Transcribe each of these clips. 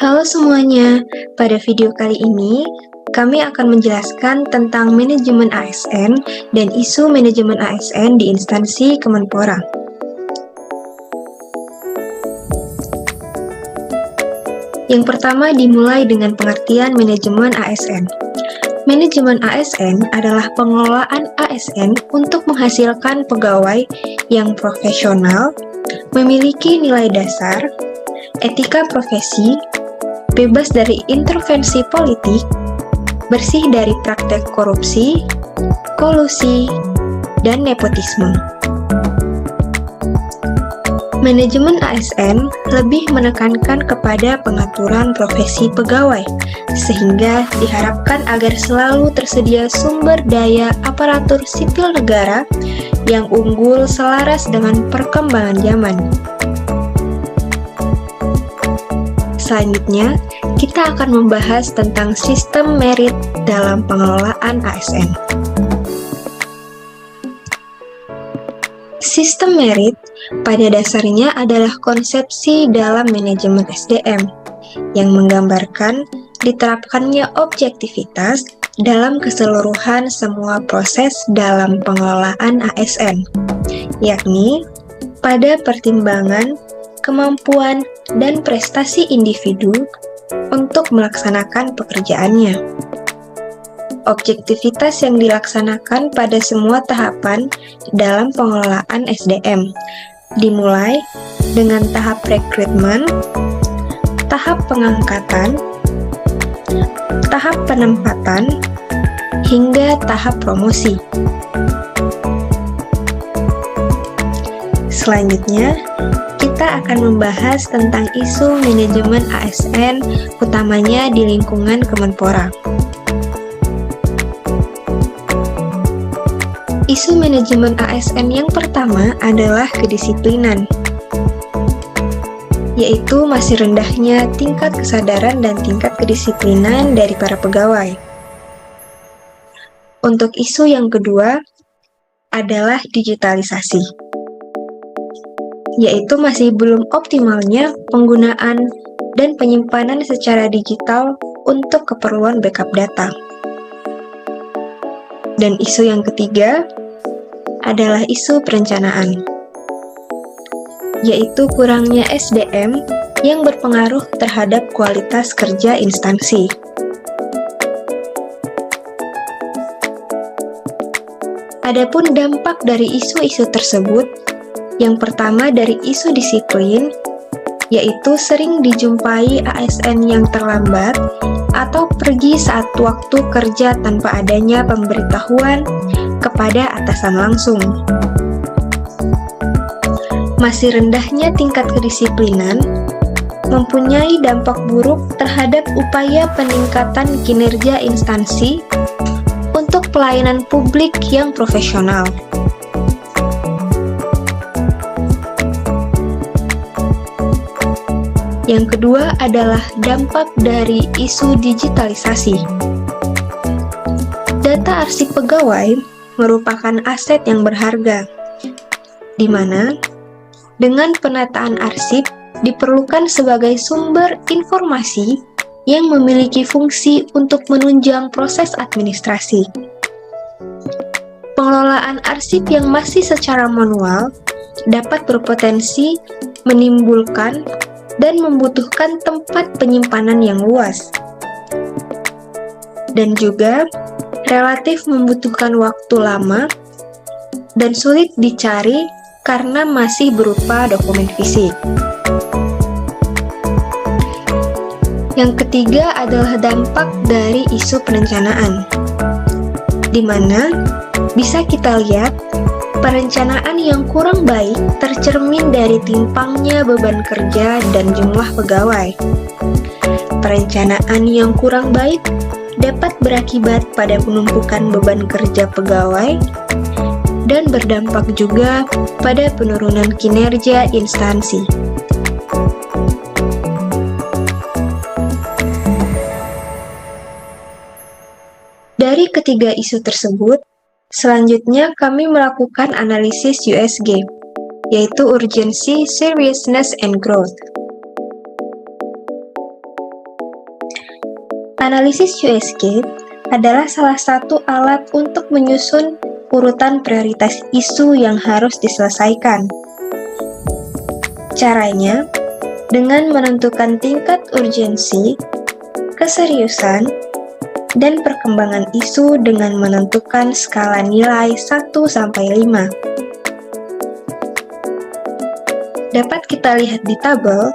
Halo semuanya, pada video kali ini kami akan menjelaskan tentang manajemen ASN dan isu manajemen ASN di instansi Kemenpora. Yang pertama dimulai dengan pengertian manajemen ASN. Manajemen ASN adalah pengelolaan ASN untuk menghasilkan pegawai yang profesional, memiliki nilai dasar, etika profesi, bebas dari intervensi politik, bersih dari praktek korupsi, kolusi, dan nepotisme. Manajemen ASN lebih menekankan kepada pengaturan profesi pegawai, sehingga diharapkan agar selalu tersedia sumber daya aparatur sipil negara yang unggul selaras dengan perkembangan zaman. Selanjutnya, kita akan membahas tentang sistem merit dalam pengelolaan ASN. Sistem merit pada dasarnya adalah konsepsi dalam manajemen SDM yang menggambarkan diterapkannya objektivitas dalam keseluruhan semua proses dalam pengelolaan ASN, yakni pada pertimbangan kemampuan dan prestasi individu untuk melaksanakan pekerjaannya. Objektivitas yang dilaksanakan pada semua tahapan dalam pengelolaan SDM, dimulai dengan tahap rekrutmen, tahap pengangkatan, tahap penempatan, hingga tahap promosi. Selanjutnya, kita akan membahas tentang isu manajemen ASN, utamanya di lingkungan Kemenpora. Isu manajemen ASN yang pertama adalah kedisiplinan, yaitu masih rendahnya tingkat kesadaran dan tingkat kedisiplinan dari para pegawai. Untuk isu yang kedua adalah digitalisasi, yaitu masih belum optimalnya penggunaan dan penyimpanan secara digital untuk keperluan backup data. Dan isu yang ketiga adalah isu perencanaan, yaitu kurangnya SDM yang berpengaruh terhadap kualitas kerja instansi. Adapun dampak dari isu-isu tersebut, yang pertama dari isu disiplin, yaitu sering dijumpai ASN yang terlambat atau pergi saat waktu kerja tanpa adanya pemberitahuan kepada atasan langsung. Masih rendahnya tingkat kedisiplinan mempunyai dampak buruk terhadap upaya peningkatan kinerja instansi untuk pelayanan publik yang profesional. Yang kedua adalah dampak dari isu digitalisasi. Data arsip pegawai merupakan aset yang berharga, di mana dengan penataan arsip diperlukan sebagai sumber informasi yang memiliki fungsi untuk menunjang proses administrasi. Pengelolaan arsip yang masih secara manual dapat berpotensi menimbulkan dan membutuhkan tempat penyimpanan yang luas, dan juga relatif membutuhkan waktu lama dan sulit dicari karena masih berupa dokumen fisik. Yang ketiga adalah dampak dari isu perencanaan, di mana bisa kita lihat perencanaan yang kurang baik tercermin dari timpangnya beban kerja dan jumlah pegawai. Perencanaan yang kurang baik dapat berakibat pada penumpukan beban kerja pegawai dan berdampak juga pada penurunan kinerja instansi. Dari ketiga isu tersebut, selanjutnya kami melakukan analisis USG, yaitu Urgency, Seriousness, and Growth. Analisis USG adalah salah satu alat untuk menyusun urutan prioritas isu yang harus diselesaikan. Caranya, dengan menentukan tingkat urgensi, keseriusan, dan perkembangan isu dengan menentukan skala nilai 1-5. Dapat kita lihat di tabel,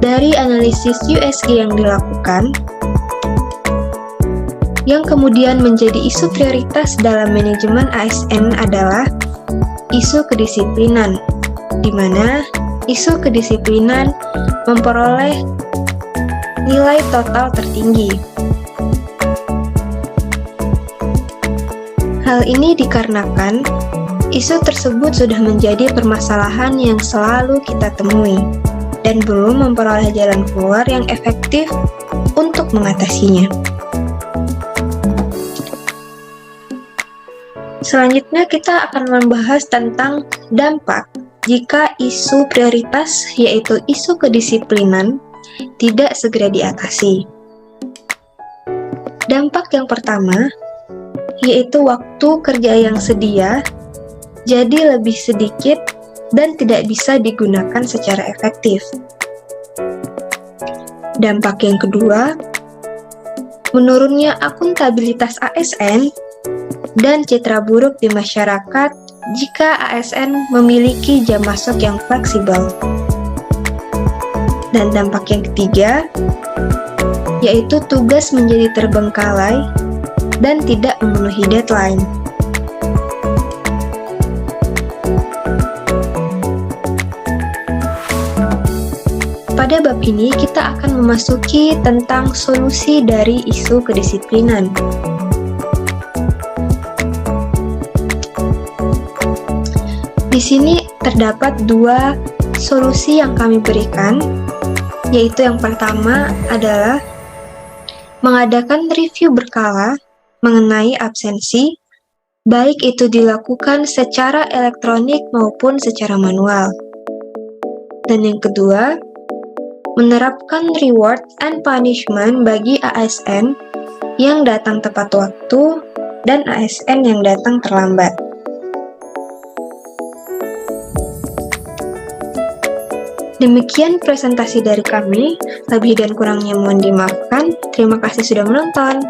dari analisis USG yang dilakukan, yang kemudian menjadi isu prioritas dalam manajemen ASN adalah isu kedisiplinan, di mana isu kedisiplinan memperoleh nilai total tertinggi. Hal ini dikarenakan isu tersebut sudah menjadi permasalahan yang selalu kita temui dan belum memperoleh jalan keluar yang efektif untuk mengatasinya. Selanjutnya kita akan membahas tentang dampak jika isu prioritas, yaitu isu kedisiplinan, tidak segera diatasi. Dampak yang pertama, yaitu waktu kerja yang sedia, jadi lebih sedikit dan tidak bisa digunakan secara efektif. Dampak yang kedua, menurunnya akuntabilitas ASN dan citra buruk di masyarakat jika ASN memiliki jam masuk yang fleksibel. Dan dampak yang ketiga, yaitu tugas menjadi terbengkalai dan tidak memenuhi deadline. Pada bab ini kita akan memasuki tentang solusi dari isu kedisiplinan. Di sini terdapat dua solusi yang kami berikan, yaitu yang pertama adalah mengadakan review berkala mengenai absensi, baik itu dilakukan secara elektronik maupun secara manual. Dan yang kedua, menerapkan reward and punishment bagi ASN yang datang tepat waktu dan ASN yang datang terlambat. Demikian presentasi dari kami, lebih dan kurangnya mohon dimaafkan. Terima kasih sudah menonton.